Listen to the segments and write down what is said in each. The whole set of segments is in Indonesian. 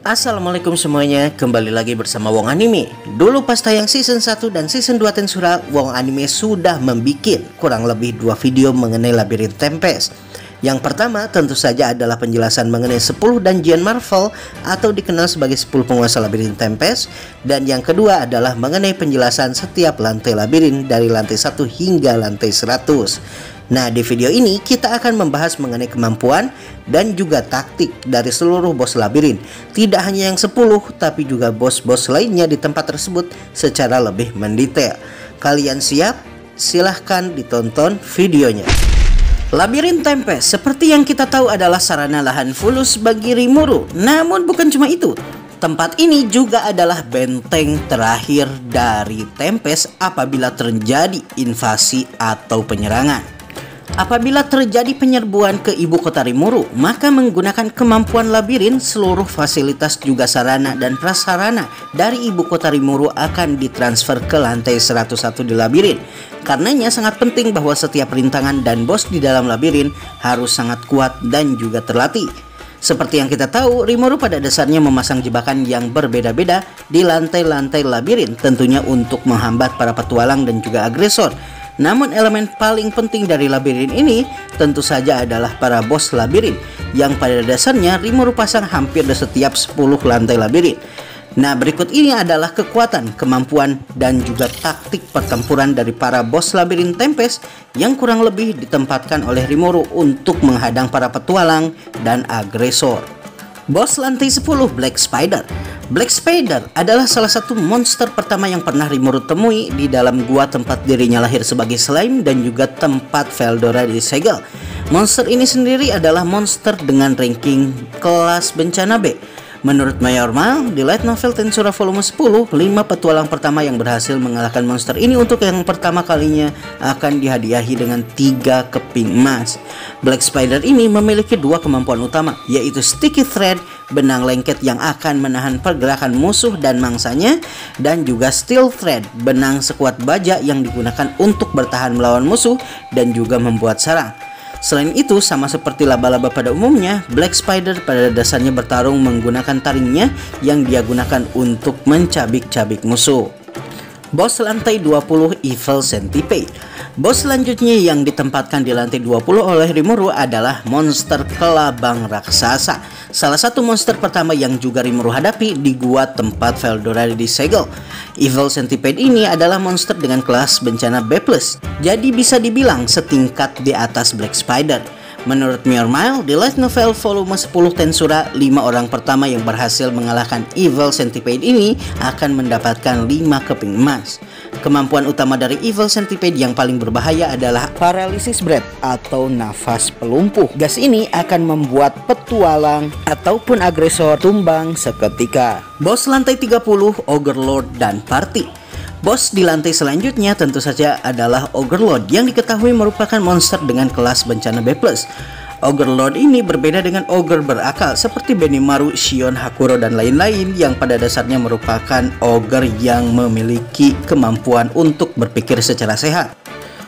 Assalamualaikum semuanya, kembali lagi bersama Wong Anime. Dulu pas tayang season 1 dan season 2 Tensura, Wong Anime sudah membuat kurang lebih 2 video mengenai Labirin Tempest. Yang pertama tentu saja adalah penjelasan mengenai 10 dungeon Marvel atau dikenal sebagai 10 penguasa Labirin Tempest. Dan yang kedua adalah mengenai penjelasan setiap lantai labirin dari lantai 1 hingga lantai 100. Nah, di video ini kita akan membahas mengenai kemampuan dan juga taktik dari seluruh bos labirin. Tidak hanya yang 10, tapi juga bos-bos lainnya di tempat tersebut secara lebih mendetail. Kalian siap? Silahkan ditonton videonya. Labirin Tempest seperti yang kita tahu adalah sarana lahan fulus bagi Rimuru. Namun bukan cuma itu. Tempat ini juga adalah benteng terakhir dari Tempest apabila terjadi invasi atau penyerangan. Apabila terjadi penyerbuan ke ibu kota Rimuru, maka menggunakan kemampuan labirin, seluruh fasilitas juga sarana dan prasarana dari ibu kota Rimuru akan ditransfer ke lantai 101 di labirin. Karenanya sangat penting bahwa setiap rintangan dan bos di dalam labirin harus sangat kuat dan juga terlatih. Seperti yang kita tahu, Rimuru pada dasarnya memasang jebakan yang berbeda-beda di lantai-lantai labirin, tentunya untuk menghambat para petualang dan juga agresor. Namun elemen paling penting dari labirin ini tentu saja adalah para bos labirin yang pada dasarnya Rimuru pasang hampir di setiap 10 lantai labirin. Nah, berikut ini adalah kekuatan, kemampuan, dan juga taktik pertempuran dari para bos labirin Tempest yang kurang lebih ditempatkan oleh Rimuru untuk menghadang para petualang dan agresor. Bos lantai 10, Black Spider. Black Spider adalah salah satu monster pertama yang pernah Rimuru temui di dalam gua tempat dirinya lahir sebagai slime dan juga tempat Veldora disegel. Monster ini sendiri adalah monster dengan ranking kelas bencana B. Menurut Mayor Mal, di light novel Tensura volume 10, 5 petualang pertama yang berhasil mengalahkan monster ini untuk yang pertama kalinya akan dihadiahi dengan 3 keping emas. Black Spider ini memiliki 2 kemampuan utama, yaitu Sticky Thread, benang lengket yang akan menahan pergerakan musuh dan mangsanya, dan juga Steel Thread, benang sekuat baja yang digunakan untuk bertahan melawan musuh dan juga membuat sarang. Selain itu, sama seperti laba-laba pada umumnya, Black Spider pada dasarnya bertarung menggunakan taringnya yang dia gunakan untuk mencabik-cabik musuh. Bos lantai 20, Evil Centipede. Bos selanjutnya yang ditempatkan di lantai 20 oleh Rimuru adalah monster kelabang raksasa. Salah satu monster pertama yang juga Rimuru hadapi di gua tempat Veldora disegel. Evil Centipede ini adalah monster dengan kelas bencana B+. Jadi bisa dibilang setingkat di atas Black Spider. Menurut Mayor Mile, di light novel volume 10 Tensura, 5 orang pertama yang berhasil mengalahkan Evil Centipede ini akan mendapatkan 5 keping emas. Kemampuan utama dari Evil Centipede yang paling berbahaya adalah Paralysis Breath atau nafas pelumpuh. Gas ini akan membuat petualang ataupun agresor tumbang seketika. Bos lantai 30, Overlord dan Party. Bos di lantai selanjutnya tentu saja adalah Overlord yang diketahui merupakan monster dengan kelas bencana B+. Overlord ini berbeda dengan ogre berakal seperti Benimaru, Shion, Hakuro, dan lain-lain yang pada dasarnya merupakan ogre yang memiliki kemampuan untuk berpikir secara sehat.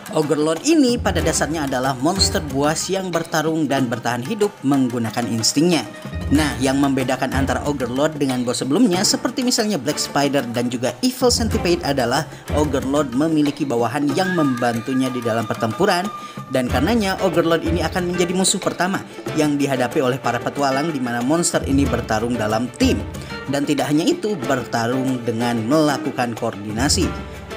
Overlord ini pada dasarnya adalah monster buas yang bertarung dan bertahan hidup menggunakan instingnya. Nah, yang membedakan antara Overlord dengan bos sebelumnya seperti misalnya Black Spider dan juga Evil Centipede adalah Overlord memiliki bawahan yang membantunya di dalam pertempuran, dan karenanya Overlord ini akan menjadi musuh pertama yang dihadapi oleh para petualang di mana monster ini bertarung dalam tim. Dan tidak hanya itu, bertarung dengan melakukan koordinasi.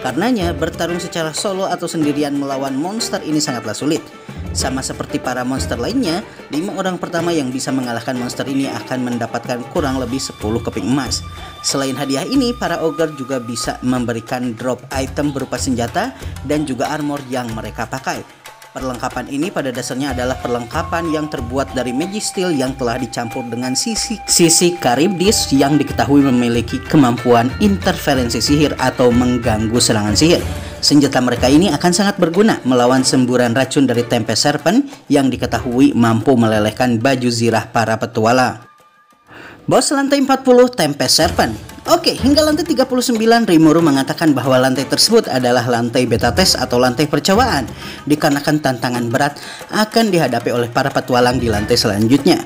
Karenanya bertarung secara solo atau sendirian melawan monster ini sangatlah sulit. Sama seperti para monster lainnya, 5 orang pertama yang bisa mengalahkan monster ini akan mendapatkan kurang lebih 10 keping emas. Selain hadiah ini, para ogre juga bisa memberikan drop item berupa senjata dan juga armor yang mereka pakai. Perlengkapan ini pada dasarnya adalah perlengkapan yang terbuat dari magic steel yang telah dicampur dengan sisi Charybdis yang diketahui memiliki kemampuan interferensi sihir atau mengganggu serangan sihir. Senjata mereka ini akan sangat berguna melawan semburan racun dari Tempest Serpent yang diketahui mampu melelehkan baju zirah para petualang. Bos lantai 40, Tempest Serpent. Oke, hingga lantai 39 Rimuru mengatakan bahwa lantai tersebut adalah lantai beta test atau lantai percobaan, dikarenakan tantangan berat akan dihadapi oleh para petualang di lantai selanjutnya.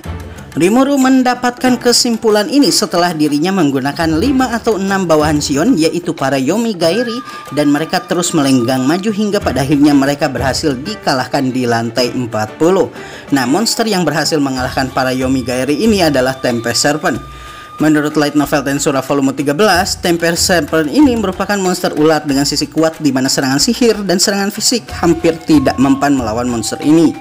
Rimuru mendapatkan kesimpulan ini setelah dirinya menggunakan 5 atau 6 bawahan Shion, yaitu para Yomigaeri, dan mereka terus melenggang maju hingga pada akhirnya mereka berhasil dikalahkan di lantai 40. Nah, monster yang berhasil mengalahkan para Yomigaeri ini adalah Tempest Serpent. Menurut Light Novel Tensura volume 13, Tempest Serpent ini merupakan monster ular dengan sisi kuat di mana serangan sihir dan serangan fisik hampir tidak mempan melawan monster ini.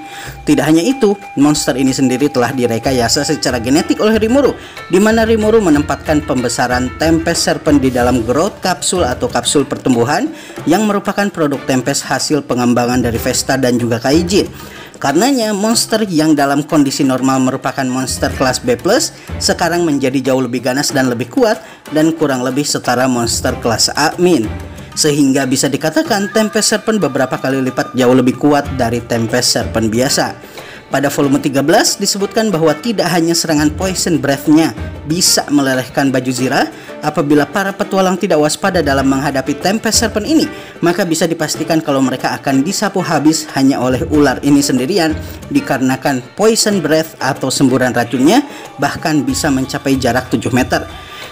Tidak hanya itu, monster ini sendiri telah direkayasa secara genetik oleh Rimuru, di mana Rimuru menempatkan pembesaran Tempest Serpent di dalam growth capsule atau kapsul pertumbuhan yang merupakan produk Tempest hasil pengembangan dari Vesta dan juga Kaijin. Karenanya monster yang dalam kondisi normal merupakan monster kelas B+, sekarang menjadi jauh lebih ganas dan lebih kuat dan kurang lebih setara monster kelas A-. Sehingga bisa dikatakan Tempest Serpent beberapa kali lipat jauh lebih kuat dari Tempest Serpent biasa. Pada volume 13 disebutkan bahwa tidak hanya serangan Poison Breath-nya bisa melelehkan baju Zira. Apabila para petualang tidak waspada dalam menghadapi Tempest Serpent ini, maka bisa dipastikan kalau mereka akan disapu habis hanya oleh ular ini sendirian, dikarenakan Poison Breath atau semburan racunnya bahkan bisa mencapai jarak 7 meter.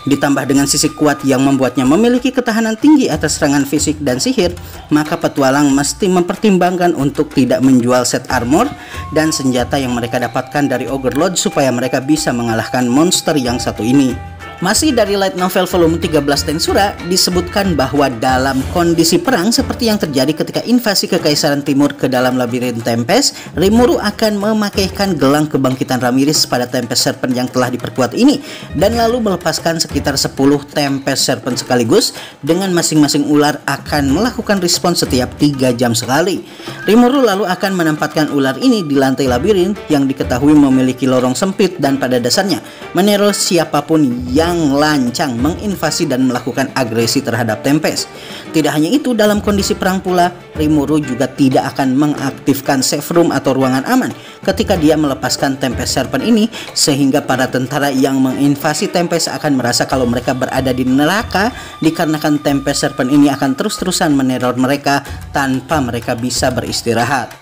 Ditambah dengan sisi kuat yang membuatnya memiliki ketahanan tinggi atas serangan fisik dan sihir, maka petualang mesti mempertimbangkan untuk tidak menjual set armor dan senjata yang mereka dapatkan dari Ogre Lord supaya mereka bisa mengalahkan monster yang satu ini. Masih dari Light Novel volume 13 Tensura, disebutkan bahwa dalam kondisi perang seperti yang terjadi ketika invasi Kekaisaran Timur ke dalam labirin Tempest, Rimuru akan memakaikan gelang kebangkitan Ramirez pada Tempest Serpent yang telah diperkuat ini, dan lalu melepaskan sekitar 10 Tempest Serpent sekaligus, dengan masing-masing ular akan melakukan respons setiap 3 jam sekali. Rimuru lalu akan menempatkan ular ini di lantai labirin yang diketahui memiliki lorong sempit dan pada dasarnya meneror siapapun yang lancang menginvasi dan melakukan agresi terhadap Tempest. Tidak hanya itu, dalam kondisi perang pula, Rimuru juga tidak akan mengaktifkan safe room atau ruangan aman ketika dia melepaskan Tempest Serpent ini, sehingga para tentara yang menginvasi Tempest akan merasa kalau mereka berada di neraka dikarenakan Tempest Serpent ini akan terus-terusan meneror mereka tanpa mereka bisa beristirahat.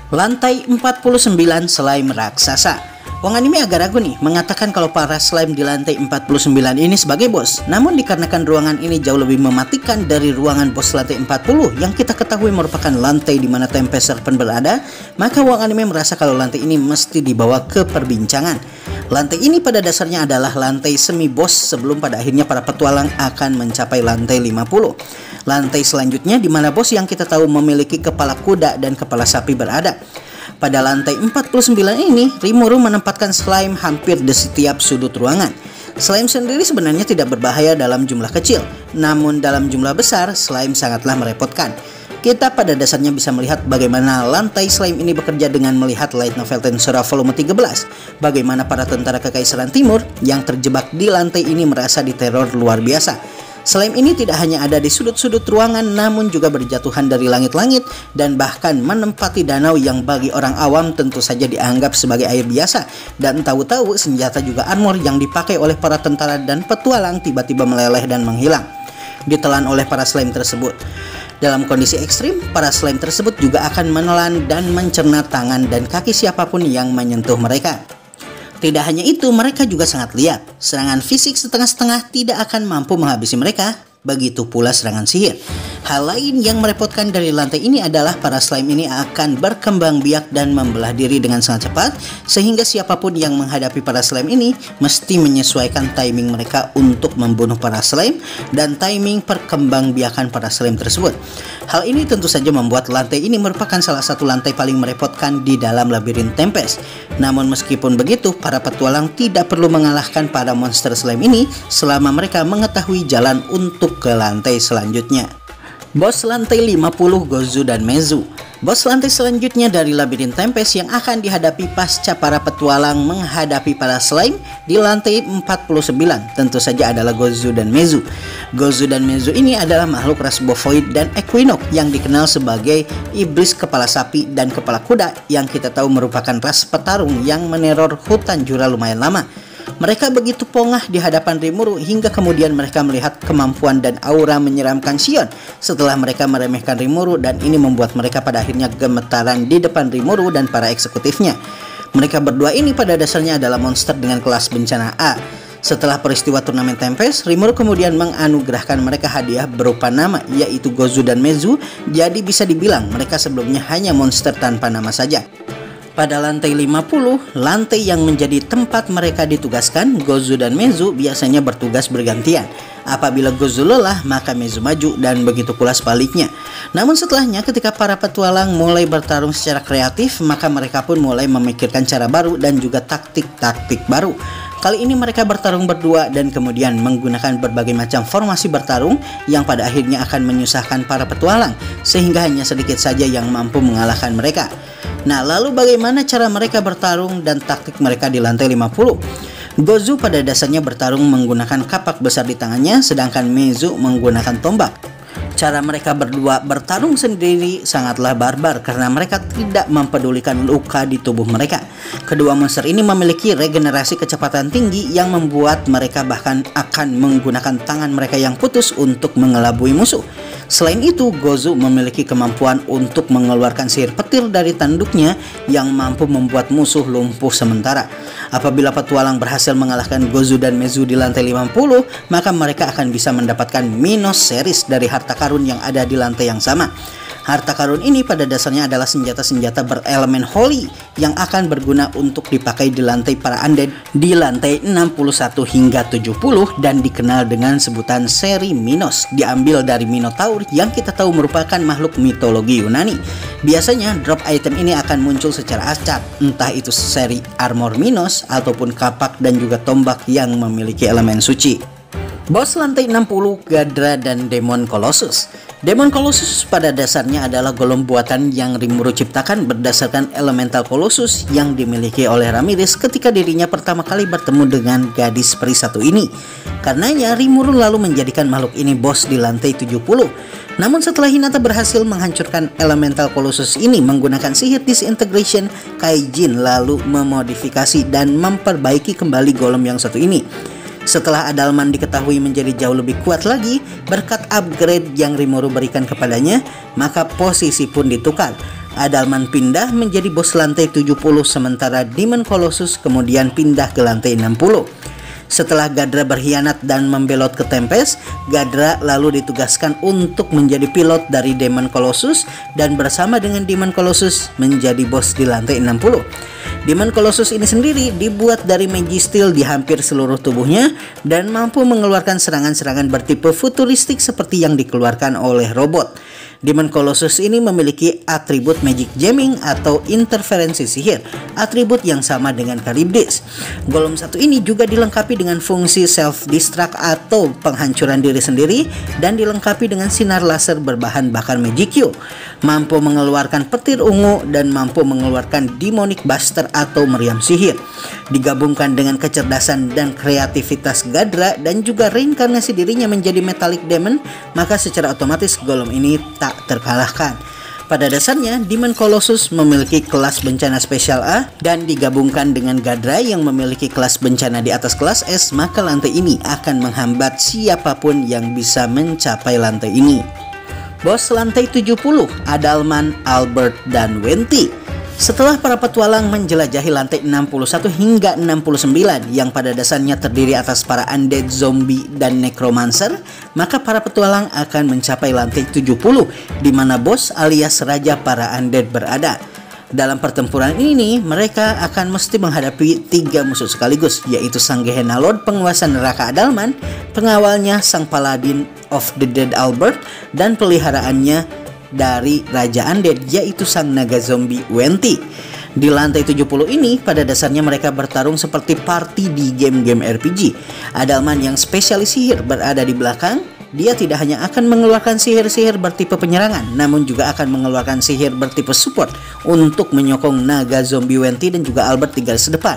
Lantai 49 Slime Raksasa. Wong Anime agak ragu nih mengatakan kalau para slime di lantai 49 ini sebagai bos. Namun dikarenakan ruangan ini jauh lebih mematikan dari ruangan bos lantai 40 yang kita ketahui merupakan lantai di mana Tempest Serpent berada, maka Wong Anime merasa kalau lantai ini mesti dibawa ke perbincangan. Lantai ini pada dasarnya adalah lantai semi bos sebelum pada akhirnya para petualang akan mencapai lantai 50. Lantai selanjutnya di mana bos yang kita tahu memiliki kepala kuda dan kepala sapi berada. Pada lantai 49 ini, Rimuru menempatkan slime hampir di setiap sudut ruangan. Slime sendiri sebenarnya tidak berbahaya dalam jumlah kecil, namun dalam jumlah besar, slime sangatlah merepotkan. Kita pada dasarnya bisa melihat bagaimana lantai slime ini bekerja dengan melihat Light Novel Tensura volume 13. Bagaimana para tentara Kekaisaran Timur yang terjebak di lantai ini merasa diteror luar biasa. Slime ini tidak hanya ada di sudut-sudut ruangan, namun juga berjatuhan dari langit-langit dan bahkan menempati danau yang bagi orang awam tentu saja dianggap sebagai air biasa. Dan tahu-tahu senjata juga armor yang dipakai oleh para tentara dan petualang tiba-tiba meleleh dan menghilang, ditelan oleh para slime tersebut. Dalam kondisi ekstrim, para slime tersebut juga akan menelan dan mencerna tangan dan kaki siapapun yang menyentuh mereka. Tidak hanya itu, mereka juga sangat lihat. Serangan fisik setengah-setengah tidak akan mampu menghabisi mereka. Begitu pula serangan sihir. Hal lain yang merepotkan dari lantai ini adalah para slime ini akan berkembang biak dan membelah diri dengan sangat cepat, sehingga siapapun yang menghadapi para slime ini mesti menyesuaikan timing mereka untuk membunuh para slime dan timing perkembangbiakan para slime tersebut. Hal ini tentu saja membuat lantai ini merupakan salah satu lantai paling merepotkan di dalam labirin Tempest. Namun meskipun begitu, para petualang tidak perlu mengalahkan para monster slime ini selama mereka mengetahui jalan untuk ke lantai selanjutnya. Bos lantai 50 Gozu dan Mezu. Bos lantai selanjutnya dari labirin Tempest yang akan dihadapi pasca para petualang menghadapi para slime di lantai 49 tentu saja adalah Gozu dan Mezu. Gozu dan Mezu ini adalah makhluk ras Bovoid dan Equinox yang dikenal sebagai iblis kepala sapi dan kepala kuda yang kita tahu merupakan ras petarung yang meneror hutan Jura lumayan lama. Mereka begitu pongah di hadapan Rimuru hingga kemudian mereka melihat kemampuan dan aura menyeramkan Shion setelah mereka meremehkan Rimuru, dan ini membuat mereka pada akhirnya gemetaran di depan Rimuru dan para eksekutifnya. Mereka berdua ini pada dasarnya adalah monster dengan kelas bencana A. Setelah peristiwa turnamen Tempest, Rimuru kemudian menganugerahkan mereka hadiah berupa nama, yaitu Gozu dan Mezu. Jadi bisa dibilang mereka sebelumnya hanya monster tanpa nama saja. Pada lantai 50, lantai yang menjadi tempat mereka ditugaskan, Gozu dan Mezu biasanya bertugas bergantian. Apabila Gozu lelah, maka Mezu maju, dan begitu pula sebaliknya. Namun setelahnya, ketika para petualang mulai bertarung secara kreatif, maka mereka pun mulai memikirkan cara baru dan juga taktik-taktik baru. Kali ini mereka bertarung berdua dan kemudian menggunakan berbagai macam formasi bertarung yang pada akhirnya akan menyusahkan para petualang, sehingga hanya sedikit saja yang mampu mengalahkan mereka. Nah, lalu bagaimana cara mereka bertarung dan taktik mereka di lantai 50? Gozu pada dasarnya bertarung menggunakan kapak besar di tangannya, sedangkan Mezu menggunakan tombak. Cara mereka berdua bertarung sendiri sangatlah barbar karena mereka tidak mempedulikan luka di tubuh mereka. Kedua monster ini memiliki regenerasi kecepatan tinggi yang membuat mereka bahkan akan menggunakan tangan mereka yang putus untuk mengelabui musuh. Selain itu, Gozu memiliki kemampuan untuk mengeluarkan sihir petir dari tanduknya yang mampu membuat musuh lumpuh sementara. Apabila petualang berhasil mengalahkan Gozu dan Mezu di lantai 50, maka mereka akan bisa mendapatkan Minos Series dari harta karun yang ada di lantai yang sama. Harta karun ini pada dasarnya adalah senjata-senjata berelemen holy yang akan berguna untuk dipakai di lantai para undead di lantai 61 hingga 70 dan dikenal dengan sebutan seri Minos, diambil dari Minotaur yang kita tahu merupakan makhluk mitologi Yunani. Biasanya drop item ini akan muncul secara acak, entah itu seri armor Minos ataupun kapak dan juga tombak yang memiliki elemen suci. Bos lantai 60, Ghadra dan Demon Colossus. Demon Colossus pada dasarnya adalah golem buatan yang Rimuru ciptakan berdasarkan elemental Colossus yang dimiliki oleh Ramirez ketika dirinya pertama kali bertemu dengan gadis peri satu ini. Karenanya Rimuru lalu menjadikan makhluk ini bos di lantai 70. Namun setelah Hinata berhasil menghancurkan elemental Colossus ini menggunakan sihir disintegration, Kaijin lalu memodifikasi dan memperbaiki kembali golem yang satu ini. Setelah Adalman diketahui menjadi jauh lebih kuat lagi berkat upgrade yang Rimuru berikan kepadanya, maka posisi pun ditukar. Adalman pindah menjadi bos lantai 70 sementara Demon Colossus kemudian pindah ke lantai 60. Setelah Ghadra berkhianat dan membelot ke Tempest, Ghadra lalu ditugaskan untuk menjadi pilot dari Demon Colossus dan bersama dengan Demon Colossus menjadi bos di lantai 60. Demon Colossus ini sendiri dibuat dari Magisteel di hampir seluruh tubuhnya dan mampu mengeluarkan serangan-serangan bertipe futuristik seperti yang dikeluarkan oleh robot. Demon Colossus ini memiliki atribut Magic Jamming atau interferensi sihir, atribut yang sama dengan Charybdis. Golem satu ini juga dilengkapi dengan fungsi self-destruct atau penghancuran diri sendiri dan dilengkapi dengan sinar laser berbahan bakar Magicue, mampu mengeluarkan petir ungu dan mampu mengeluarkan Demonic Buster atau meriam sihir. Digabungkan dengan kecerdasan dan kreativitas Ghadra dan juga reinkarnasi dirinya menjadi Metallic Demon, maka secara otomatis golem ini tak terkalahkan. Pada dasarnya, Demon Colossus memiliki kelas bencana spesial A dan digabungkan dengan Ghadra yang memiliki kelas bencana di atas kelas S, maka lantai ini akan menghambat siapapun yang bisa mencapai lantai ini. Bos lantai 70, Adalman, Albert, dan Wenti. Setelah para petualang menjelajahi lantai 61 hingga 69 yang pada dasarnya terdiri atas para undead, zombie, dan necromancer, maka para petualang akan mencapai lantai 70 di mana bos alias raja para undead berada. Dalam pertempuran ini mereka akan mesti menghadapi 3 musuh sekaligus, yaitu Sang Gehenna Lord penguasa neraka Adalman, pengawalnya Sang Paladin of the Dead Albert, dan peliharaannya dari Raja Undead yaitu Sang Naga Zombie Wenti. Di lantai 70 ini pada dasarnya mereka bertarung seperti party di game-game RPG. Adalman yang spesialis sihir berada di belakang. Dia tidak hanya akan mengeluarkan sihir-sihir bertipe penyerangan, namun juga akan mengeluarkan sihir bertipe support untuk menyokong Naga Zombie Wenti dan juga Albert di garis depan.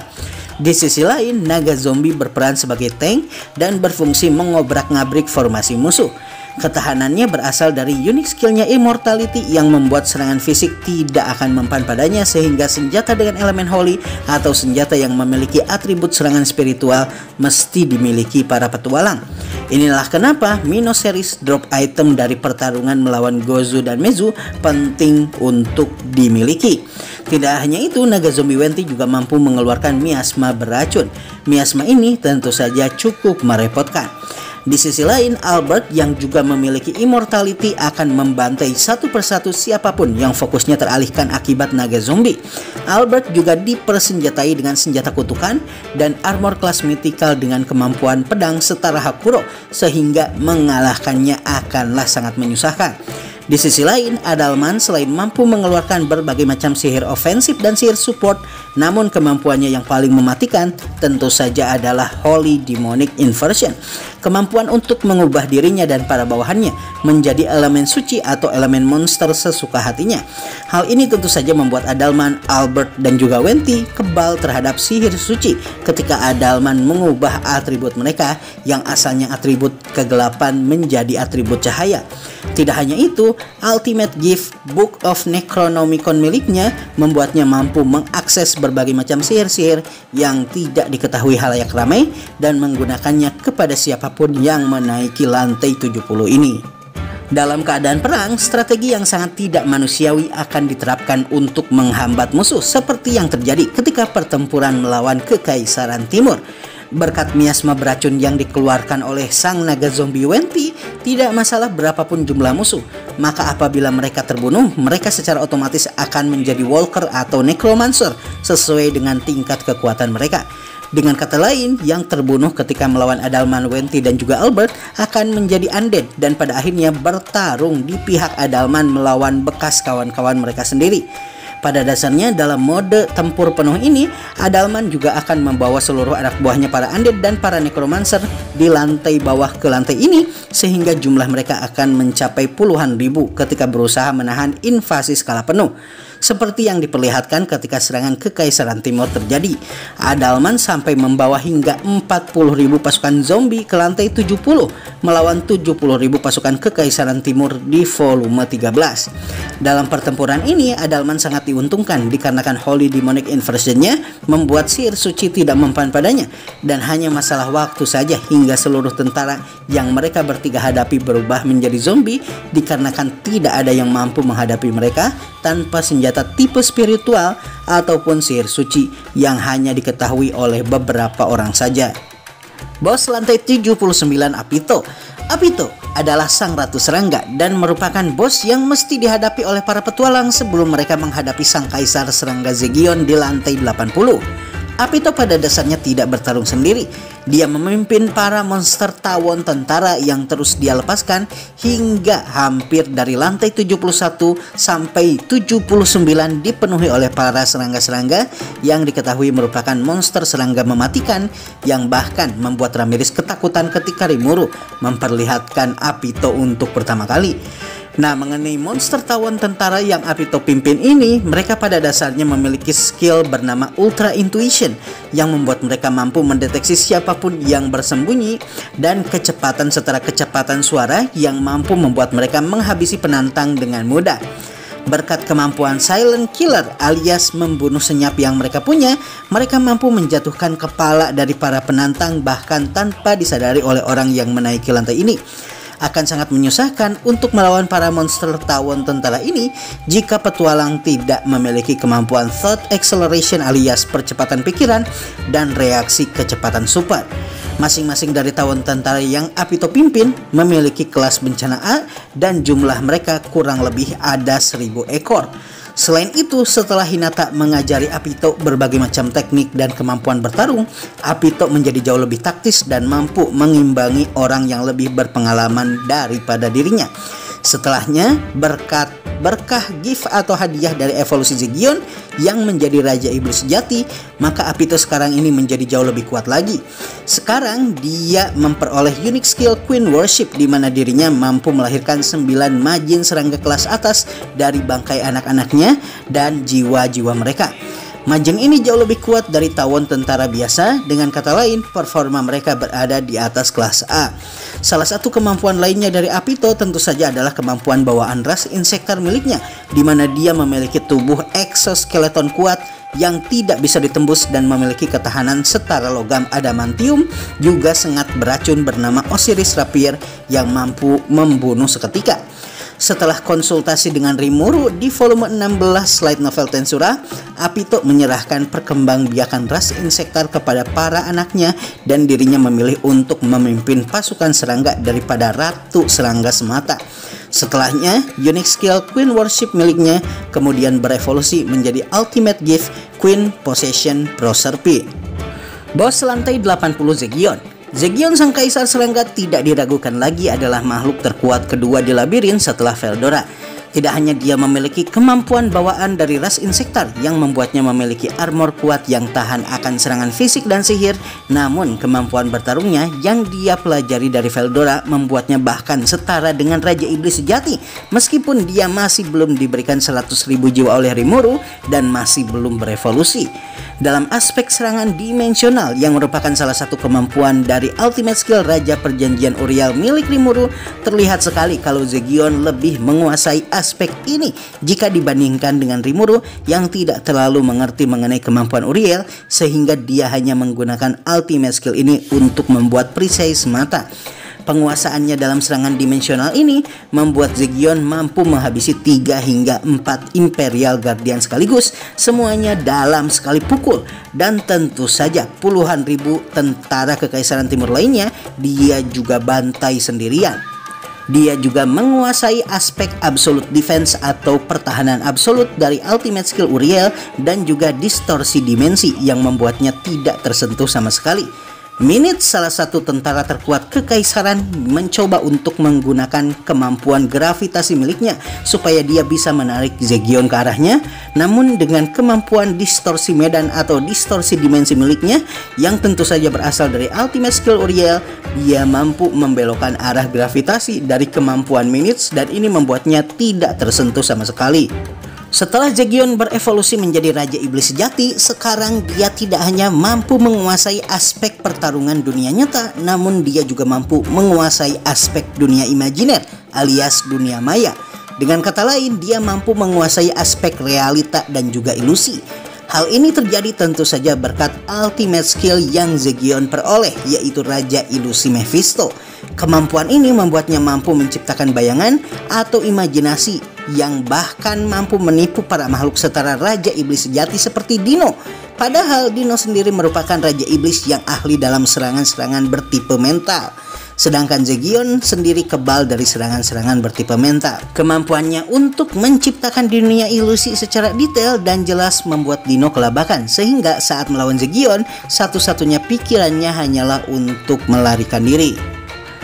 Di sisi lain, Naga Zombie berperan sebagai tank dan berfungsi mengobrak-ngabrik formasi musuh. Ketahanannya berasal dari unik skillnya Immortality yang membuat serangan fisik tidak akan mempan padanya, sehingga senjata dengan elemen holy atau senjata yang memiliki atribut serangan spiritual mesti dimiliki para petualang. Inilah kenapa Minos Series drop item dari pertarungan melawan Gozu dan Mezu penting untuk dimiliki. Tidak hanya itu, naga zombie Wenti juga mampu mengeluarkan miasma beracun. Miasma ini tentu saja cukup merepotkan. Di sisi lain, Albert yang juga memiliki immortality akan membantai satu persatu siapapun yang fokusnya teralihkan akibat naga zombie. Albert juga dipersenjatai dengan senjata kutukan dan armor kelas mythical dengan kemampuan pedang setara Hakuro, sehingga mengalahkannya akanlah sangat menyusahkan. Di sisi lain, Adalman selain mampu mengeluarkan berbagai macam sihir ofensif dan sihir support, namun kemampuannya yang paling mematikan tentu saja adalah Holy Demonic Inversion. Kemampuan untuk mengubah dirinya dan para bawahannya menjadi elemen suci atau elemen monster sesuka hatinya. Hal ini tentu saja membuat Adalman, Albert, dan juga Wenti kebal terhadap sihir suci ketika Adalman mengubah atribut mereka yang asalnya atribut kegelapan menjadi atribut cahaya. Tidak hanya itu, Ultimate Gift Book of Necronomicon miliknya membuatnya mampu mengakses berbagai macam sihir-sihir yang tidak diketahui halayak ramai dan menggunakannya kepada siapapun yang menaiki lantai 70 ini. Dalam keadaan perang, strategi yang sangat tidak manusiawi akan diterapkan untuk menghambat musuh seperti yang terjadi ketika pertempuran melawan Kekaisaran Timur. Berkat miasma beracun yang dikeluarkan oleh sang naga zombie Wenti, tidak masalah berapapun jumlah musuh, maka apabila mereka terbunuh, mereka secara otomatis akan menjadi walker atau necromancer sesuai dengan tingkat kekuatan mereka. Dengan kata lain, yang terbunuh ketika melawan Adalman, Wenti, dan juga Albert akan menjadi undead dan pada akhirnya bertarung di pihak Adalman melawan bekas kawan-kawan mereka sendiri. Pada dasarnya, dalam mode tempur penuh ini, Adalman juga akan membawa seluruh anak buahnya para undead dan para necromancer di lantai bawah ke lantai ini, sehingga jumlah mereka akan mencapai puluhan ribu ketika berusaha menahan invasi skala penuh. Seperti yang diperlihatkan ketika serangan Kekaisaran Timur terjadi, Adalman sampai membawa hingga 40.000 pasukan zombie ke lantai 70 melawan 70.000 pasukan Kekaisaran Timur di volume 13. Dalam pertempuran ini, Adalman sangat diuntungkan dikarenakan Holy Demonic Inversion-nya membuat sihir suci tidak mempan padanya, dan hanya masalah waktu saja hingga seluruh tentara yang mereka bertiga hadapi berubah menjadi zombie dikarenakan tidak ada yang mampu menghadapi mereka tanpa senjata tipe spiritual ataupun sihir suci yang hanya diketahui oleh beberapa orang saja. Bos lantai 79 Apito. Apito adalah sang ratu serangga dan merupakan bos yang mesti dihadapi oleh para petualang sebelum mereka menghadapi sang kaisar serangga Zegion di lantai 80. Apito pada dasarnya tidak bertarung sendiri. Dia memimpin para monster tawon tentara yang terus dia lepaskan hingga hampir dari lantai 71 sampai 79 dipenuhi oleh para serangga-serangga yang diketahui merupakan monster serangga mematikan yang bahkan membuat Ramirez ketakutan ketika Rimuru memperlihatkan Apito untuk pertama kali. Nah, mengenai monster tawon tentara yang Apito pimpin ini, mereka pada dasarnya memiliki skill bernama Ultra Intuition yang membuat mereka mampu mendeteksi siapapun yang bersembunyi dan kecepatan setara kecepatan suara yang mampu membuat mereka menghabisi penantang dengan mudah. Berkat kemampuan Silent Killer alias membunuh senyap yang mereka punya, mereka mampu menjatuhkan kepala dari para penantang bahkan tanpa disadari oleh orang yang menaiki lantai ini. Akan sangat menyusahkan untuk melawan para monster tawon tentara ini jika petualang tidak memiliki kemampuan thought acceleration alias percepatan pikiran dan reaksi kecepatan super. Masing-masing dari tawon tentara yang Apito pimpin memiliki kelas bencana A dan jumlah mereka kurang lebih ada 1000 ekor. Selain itu, setelah Hinata mengajari Apito berbagai macam teknik dan kemampuan bertarung, Apito menjadi jauh lebih taktis dan mampu mengimbangi orang yang lebih berpengalaman daripada dirinya. Setelahnya, berkah gift atau hadiah dari evolusi Zegion yang menjadi Raja Iblis sejati, maka Apito sekarang ini menjadi jauh lebih kuat lagi. Sekarang dia memperoleh unique skill Queen Worship di mana dirinya mampu melahirkan 9 majin serangga kelas atas dari bangkai anak-anaknya dan jiwa-jiwa mereka. Majeng ini jauh lebih kuat dari tawon tentara biasa, dengan kata lain performa mereka berada di atas kelas A. Salah satu kemampuan lainnya dari Apito tentu saja adalah kemampuan bawaan ras insektar miliknya, di mana dia memiliki tubuh exoskeleton kuat yang tidak bisa ditembus dan memiliki ketahanan setara logam adamantium juga sangat beracun bernama Osiris Rapier yang mampu membunuh seketika. Setelah konsultasi dengan Rimuru di volume 16 light novel Tensura, Apito menyerahkan perkembangbiakan ras insektar kepada para anaknya dan dirinya memilih untuk memimpin pasukan serangga daripada Ratu Serangga semata. Setelahnya, unique skill Queen Worship miliknya kemudian berevolusi menjadi Ultimate Gift Queen Possession Proserpine. Bos lantai 80 Zegion. Zegion sang kaisar serangga tidak diragukan lagi adalah makhluk terkuat kedua di labirin setelah Veldora. Tidak hanya dia memiliki kemampuan bawaan dari ras insektar yang membuatnya memiliki armor kuat yang tahan akan serangan fisik dan sihir, namun kemampuan bertarungnya yang dia pelajari dari Veldora membuatnya bahkan setara dengan Raja Iblis sejati, meskipun dia masih belum diberikan 100.000 jiwa oleh Rimuru dan masih belum berevolusi. Dalam aspek serangan dimensional yang merupakan salah satu kemampuan dari ultimate skill Raja Perjanjian Uriel milik Rimuru, terlihat sekali kalau Zegion lebih menguasai aspek ini jika dibandingkan dengan Rimuru yang tidak terlalu mengerti mengenai kemampuan Uriel, sehingga dia hanya menggunakan ultimate skill ini untuk membuat perisai semata. Penguasaannya dalam serangan dimensional ini membuat Zegion mampu menghabisi 3 hingga 4 Imperial Guardian sekaligus, semuanya dalam sekali pukul, dan tentu saja puluhan ribu tentara Kekaisaran Timur lainnya dia juga bantai sendirian. Dia juga menguasai aspek absolute defense atau pertahanan absolut dari ultimate skill Uriel dan juga distorsi dimensi yang membuatnya tidak tersentuh sama sekali. Minute, salah satu tentara terkuat kekaisaran, mencoba untuk menggunakan kemampuan gravitasi miliknya supaya dia bisa menarik Zegion ke arahnya. Namun dengan kemampuan distorsi medan atau distorsi dimensi miliknya yang tentu saja berasal dari ultimate skill Uriel, dia mampu membelokkan arah gravitasi dari kemampuan Minutes dan ini membuatnya tidak tersentuh sama sekali. Setelah Zegion berevolusi menjadi Raja Iblis sejati, sekarang dia tidak hanya mampu menguasai aspek pertarungan dunia nyata, namun dia juga mampu menguasai aspek dunia imajiner alias dunia maya. Dengan kata lain, dia mampu menguasai aspek realita dan juga ilusi. Hal ini terjadi tentu saja berkat ultimate skill yang Zegion peroleh, yaitu Raja Ilusi Mephisto. Kemampuan ini membuatnya mampu menciptakan bayangan atau imajinasi yang bahkan mampu menipu para makhluk setara Raja Iblis sejati seperti Dino. Padahal Dino sendiri merupakan Raja Iblis yang ahli dalam serangan-serangan bertipe mental. Sedangkan Zegion sendiri kebal dari serangan-serangan bertipe mental. Kemampuannya untuk menciptakan dunia ilusi secara detail dan jelas membuat Dino kelabakan, sehingga saat melawan Zegion, satu-satunya pikirannya hanyalah untuk melarikan diri.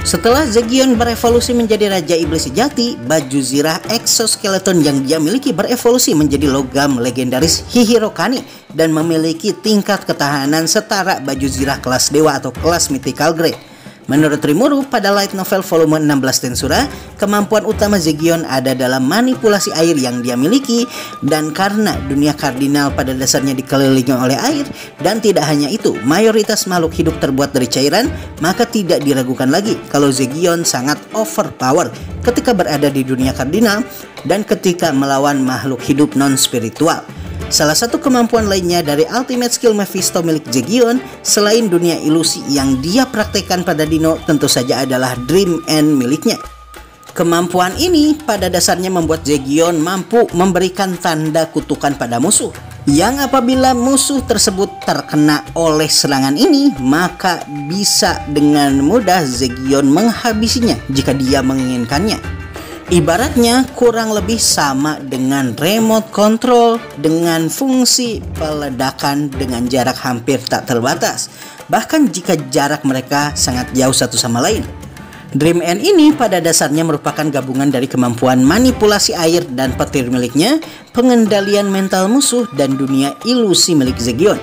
Setelah Zegion berevolusi menjadi Raja Iblis sejati, baju zirah exoskeleton yang dia miliki berevolusi menjadi logam legendaris Hihirokani dan memiliki tingkat ketahanan setara baju zirah kelas dewa atau kelas mythical grade. Menurut Rimuru, pada light novel volume 16 Tensura, kemampuan utama Zegion ada dalam manipulasi air yang dia miliki, dan karena dunia kardinal pada dasarnya dikelilingi oleh air, dan tidak hanya itu, mayoritas makhluk hidup terbuat dari cairan, maka tidak diragukan lagi kalau Zegion sangat overpower ketika berada di dunia kardinal dan ketika melawan makhluk hidup non-spiritual. Salah satu kemampuan lainnya dari ultimate skill Mephisto milik Zegion selain dunia ilusi yang dia praktekkan pada Dino tentu saja adalah Dream End miliknya. Kemampuan ini pada dasarnya membuat Zegion mampu memberikan tanda kutukan pada musuh, yang apabila musuh tersebut terkena oleh serangan ini, maka bisa dengan mudah Zegion menghabisinya jika dia menginginkannya. Ibaratnya kurang lebih sama dengan remote control dengan fungsi peledakan dengan jarak hampir tak terbatas, bahkan jika jarak mereka sangat jauh satu sama lain. Dream End ini pada dasarnya merupakan gabungan dari kemampuan manipulasi air dan petir miliknya, pengendalian mental musuh, dan dunia ilusi milik Zegion.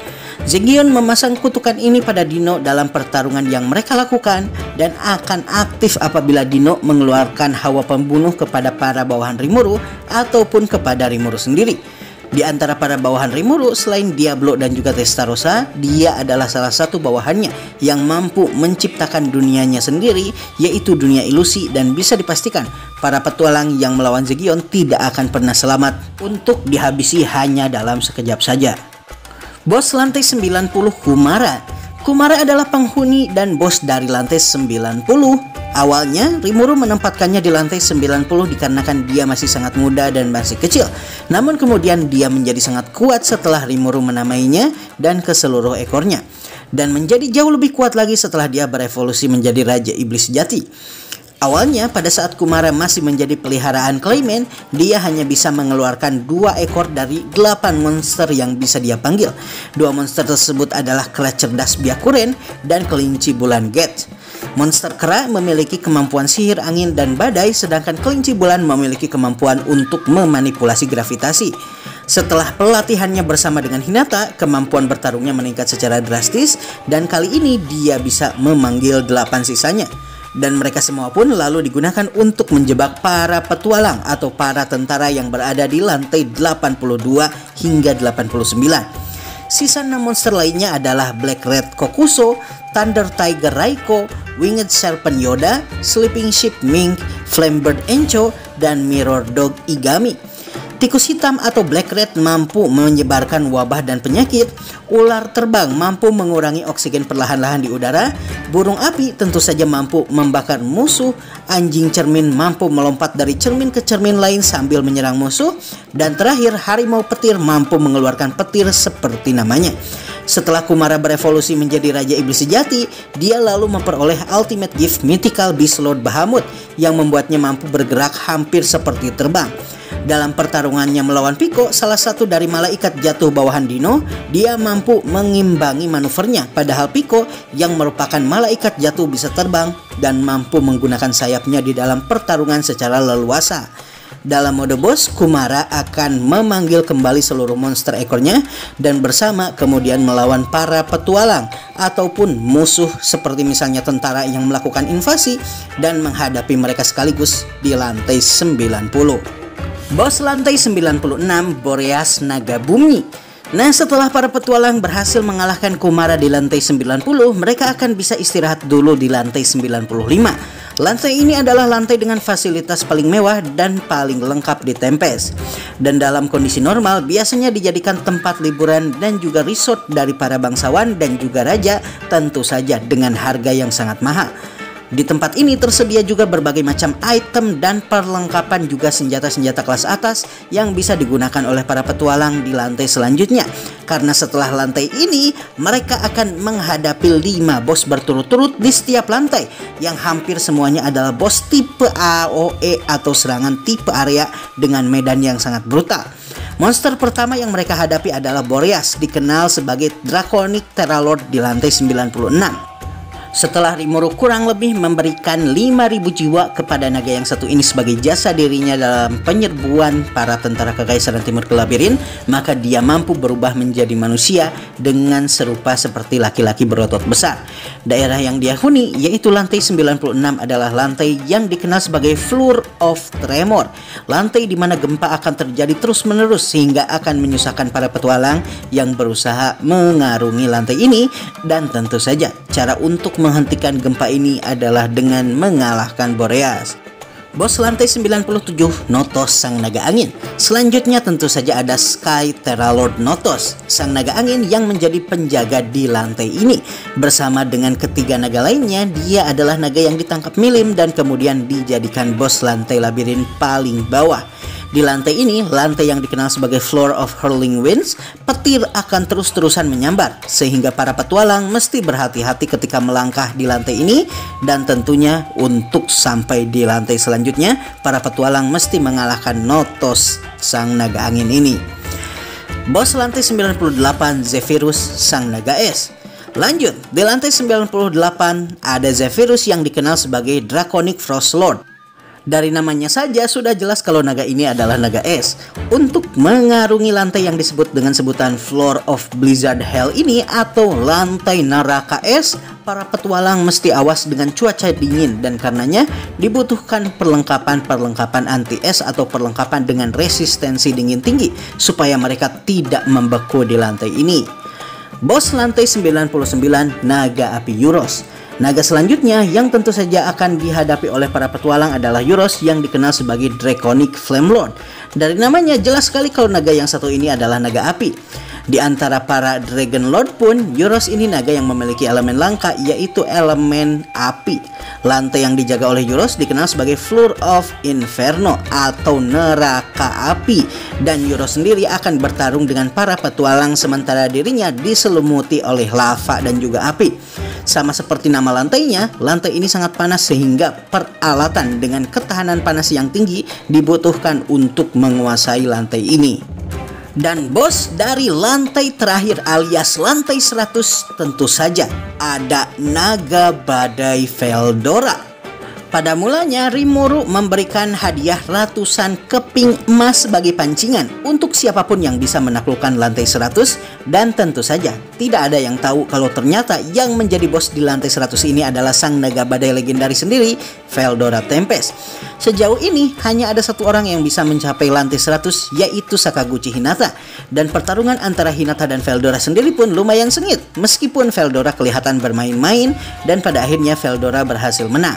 Zegion memasang kutukan ini pada Dino dalam pertarungan yang mereka lakukan dan akan aktif apabila Dino mengeluarkan hawa pembunuh kepada para bawahan Rimuru ataupun kepada Rimuru sendiri. Di antara para bawahan Rimuru, selain Diablo dan juga Testarossa, dia adalah salah satu bawahannya yang mampu menciptakan dunianya sendiri, yaitu dunia ilusi, dan bisa dipastikan para petualang yang melawan Zegion tidak akan pernah selamat untuk dihabisi hanya dalam sekejap saja. Bos lantai 90 Kumara. Kumara adalah penghuni dan bos dari lantai 90. Awalnya, Rimuru menempatkannya di lantai 90 dikarenakan dia masih sangat muda dan masih kecil. Namun kemudian dia menjadi sangat kuat setelah Rimuru menamainya dan ke seluruh ekornya. Dan menjadi jauh lebih kuat lagi setelah dia berevolusi menjadi Raja Iblis Sejati. Awalnya pada saat Kumara masih menjadi peliharaan Clayman, dia hanya bisa mengeluarkan 2 ekor dari 8 monster yang bisa dia panggil. 2 monster tersebut adalah kera cerdas Byakuren dan kelinci bulan Get. Monster kera memiliki kemampuan sihir angin dan badai, sedangkan kelinci bulan memiliki kemampuan untuk memanipulasi gravitasi. Setelah pelatihannya bersama dengan Hinata, kemampuan bertarungnya meningkat secara drastis dan kali ini dia bisa memanggil 8 sisanya. Dan mereka semua pun lalu digunakan untuk menjebak para petualang atau para tentara yang berada di lantai 82 hingga 89. Sisa 6 monster lainnya adalah Black Red Kokuso, Thunder Tiger Raiko, Winged Serpent Yoda, Sleeping Ship Mink, Flamebird Encho, dan Mirror Dog Igami. Tikus hitam atau Black Red mampu menyebarkan wabah dan penyakit. Ular terbang mampu mengurangi oksigen perlahan-lahan di udara. Burung api tentu saja mampu membakar musuh. Anjing cermin mampu melompat dari cermin ke cermin lain sambil menyerang musuh. Dan terakhir, harimau petir mampu mengeluarkan petir seperti namanya. Setelah Kumara berevolusi menjadi Raja Iblis Sejati, dia lalu memperoleh Ultimate Gift Mythical Beast Lord Bahamut yang membuatnya mampu bergerak hampir seperti terbang. Dalam pertarungannya melawan Pico, salah satu dari malaikat jatuh bawahan Dino, dia mampu mengimbangi manuvernya. Padahal Pico yang merupakan malaikat jatuh bisa terbang dan mampu menggunakan sayapnya di dalam pertarungan secara leluasa. Dalam mode boss, Kumara akan memanggil kembali seluruh monster ekornya dan bersama kemudian melawan para petualang ataupun musuh seperti misalnya tentara yang melakukan invasi dan menghadapi mereka sekaligus di lantai 90. Bos lantai 96, Boreas Naga Bumi. Nah, setelah para petualang berhasil mengalahkan Kumara di lantai 90, mereka akan bisa istirahat dulu di lantai 95. Lantai ini adalah lantai dengan fasilitas paling mewah dan paling lengkap di Tempest. Dan dalam kondisi normal biasanya dijadikan tempat liburan dan juga resort dari para bangsawan dan juga raja, tentu saja dengan harga yang sangat mahal. Di tempat ini tersedia juga berbagai macam item dan perlengkapan juga senjata-senjata kelas atas yang bisa digunakan oleh para petualang di lantai selanjutnya. Karena setelah lantai ini, mereka akan menghadapi 5 bos berturut-turut di setiap lantai yang hampir semuanya adalah bos tipe AOE atau serangan tipe area dengan medan yang sangat brutal. Monster pertama yang mereka hadapi adalah Boreas, dikenal sebagai Draconic Terralord di lantai 96. Setelah Rimuru kurang lebih memberikan 5.000 jiwa kepada naga yang satu ini sebagai jasa dirinya dalam penyerbuan para tentara Kekaisaran Timur ke labirin, maka dia mampu berubah menjadi manusia dengan serupa seperti laki-laki berotot besar. Daerah yang dia huni yaitu lantai 96 adalah lantai yang dikenal sebagai Floor of Tremor, lantai di mana gempa akan terjadi terus-menerus sehingga akan menyusahkan para petualang yang berusaha mengarungi lantai ini. Dan tentu saja cara untuk menghentikan gempa ini adalah dengan mengalahkan Boreas. Bos lantai 97, Notos Sang Naga Angin. Selanjutnya tentu saja ada Sky Terralord Notos, sang naga angin yang menjadi penjaga di lantai ini. Bersama dengan ketiga naga lainnya, dia adalah naga yang ditangkap Milim dan kemudian dijadikan bos lantai labirin paling bawah. Di lantai ini, lantai yang dikenal sebagai Floor of Hurling Winds, petir akan terus-terusan menyambar sehingga para petualang mesti berhati-hati ketika melangkah di lantai ini. Dan tentunya untuk sampai di lantai selanjutnya, para petualang mesti mengalahkan Notos Sang Naga Angin ini. Bos lantai 98, Zephyrus Sang Naga Es. Lanjut, di lantai 98 ada Zephyrus yang dikenal sebagai Draconic Frost Lord. Dari namanya saja sudah jelas kalau naga ini adalah naga es. Untuk mengarungi lantai yang disebut dengan sebutan Floor of Blizzard Hell ini atau lantai neraka es, para petualang mesti awas dengan cuaca dingin dan karenanya dibutuhkan perlengkapan anti es atau perlengkapan dengan resistensi dingin tinggi supaya mereka tidak membeku di lantai ini. Bos lantai 99, Naga Api Euros. Naga selanjutnya yang tentu saja akan dihadapi oleh para petualang adalah Euros yang dikenal sebagai Draconic Flame Lord. Dari namanya jelas sekali kalau naga yang satu ini adalah naga api. Di antara para Dragon Lord pun, Euros ini naga yang memiliki elemen langka, yaitu elemen api. Lantai yang dijaga oleh Euros dikenal sebagai Floor of Inferno atau neraka api, dan Euros sendiri akan bertarung dengan para petualang sementara dirinya diselumuti oleh lava dan juga api. Sama seperti nama lantainya, lantai ini sangat panas sehingga peralatan dengan ketahanan panas yang tinggi dibutuhkan untuk menguasai lantai ini. Dan bos dari lantai terakhir alias lantai 100 tentu saja ada naga badai Veldora. Pada mulanya Rimuru memberikan hadiah ratusan keping emas sebagai pancingan untuk siapapun yang bisa menaklukkan lantai 100, dan tentu saja tidak ada yang tahu kalau ternyata yang menjadi bos di lantai 100 ini adalah sang naga badai legendaris sendiri, Veldora Tempest. Sejauh ini hanya ada satu orang yang bisa mencapai lantai 100, yaitu Sakaguchi Hinata, dan pertarungan antara Hinata dan Veldora sendiri pun lumayan sengit meskipun Veldora kelihatan bermain-main dan pada akhirnya Veldora berhasil menang.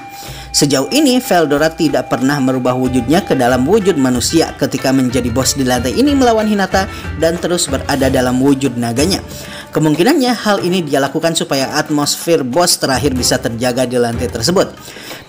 Sejauh ini Veldora tidak pernah merubah wujudnya ke dalam wujud manusia ketika menjadi bos di lantai ini melawan Hinata dan terus berada dalam wujud naganya. Kemungkinannya hal ini dia lakukan supaya atmosfer bos terakhir bisa terjaga di lantai tersebut.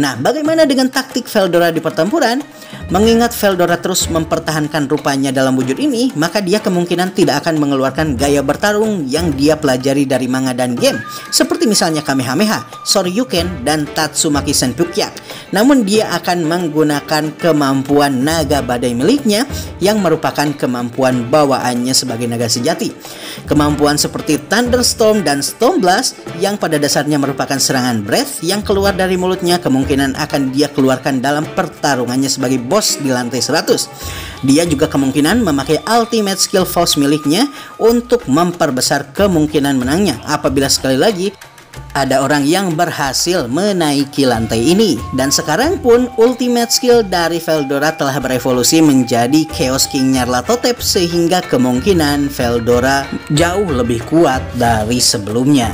Nah, bagaimana dengan taktik Veldora di pertempuran? Mengingat Veldora terus mempertahankan rupanya dalam wujud ini, maka dia kemungkinan tidak akan mengeluarkan gaya bertarung yang dia pelajari dari manga dan game, seperti misalnya Kamehameha, Shoryuken, dan Tatsumaki Senpukyak. Namun dia akan menggunakan kemampuan naga badai miliknya yang merupakan kemampuan bawaannya sebagai naga sejati. Kemampuan seperti Thunderstorm dan Storm Blast yang pada dasarnya merupakan serangan breath yang keluar dari mulutnya kemungkinan akan dia keluarkan dalam pertarungannya sebagai bos di lantai 100. Dia juga kemungkinan memakai ultimate skill force miliknya untuk memperbesar kemungkinan menangnya apabila sekali lagi ada orang yang berhasil menaiki lantai ini. Dan sekarang pun ultimate skill dari Veldora telah berevolusi menjadi Chaos King Nyarlathotep, sehingga kemungkinan Veldora jauh lebih kuat dari sebelumnya.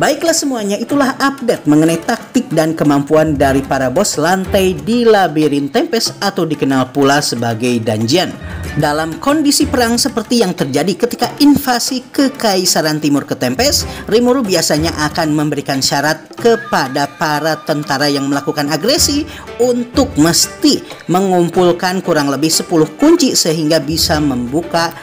Baiklah semuanya, itulah update mengenai taktik dan kemampuan dari para bos lantai di Labirin Tempest atau dikenal pula sebagai dungeon. Dalam kondisi perang seperti yang terjadi ketika invasi Kekaisaran Timur ke Tempest, Rimuru biasanya akan memberikan syarat kepada para tentara yang melakukan agresi untuk mesti mengumpulkan kurang lebih 10 kunci sehingga bisa membuka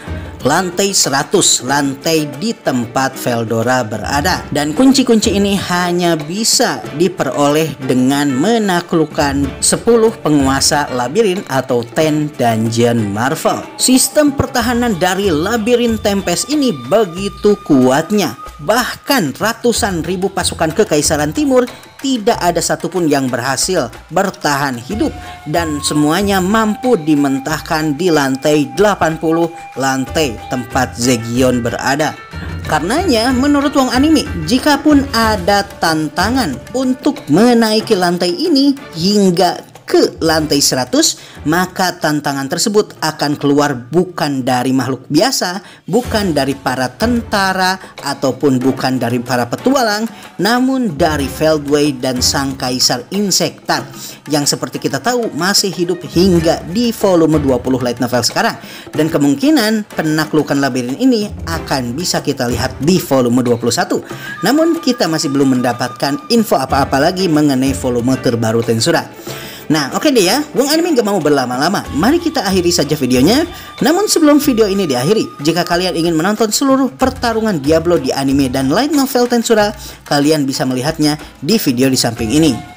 lantai 100, lantai di tempat Veldora berada. Dan kunci-kunci ini hanya bisa diperoleh dengan menaklukkan 10 penguasa labirin atau 10 Dungeon Marvel. Sistem pertahanan dari Labirin Tempest ini begitu kuatnya. Bahkan ratusan ribu pasukan Kekaisaran Timur tidak ada satupun yang berhasil bertahan hidup, dan semuanya mampu dimentahkan di lantai 80, lantai tempat Zegion berada. Karenanya menurut Wong Anime, jikapun ada tantangan untuk menaiki lantai ini hingga ke lantai 100, maka tantangan tersebut akan keluar bukan dari makhluk biasa, bukan dari para tentara, ataupun bukan dari para petualang, namun dari Feldway dan sang Kaisar Insektar yang seperti kita tahu masih hidup hingga di volume 20 light novel sekarang. Dan kemungkinan penaklukan labirin ini akan bisa kita lihat di volume 21. Namun kita masih belum mendapatkan info apa-apa lagi mengenai volume terbaru Tensura. Nah, oke deh ya, Wong Anime gak mau berlama-lama. Mari kita akhiri saja videonya. Namun sebelum video ini diakhiri, jika kalian ingin menonton seluruh pertarungan Diablo di anime dan light novel Tensura, kalian bisa melihatnya di video di samping ini.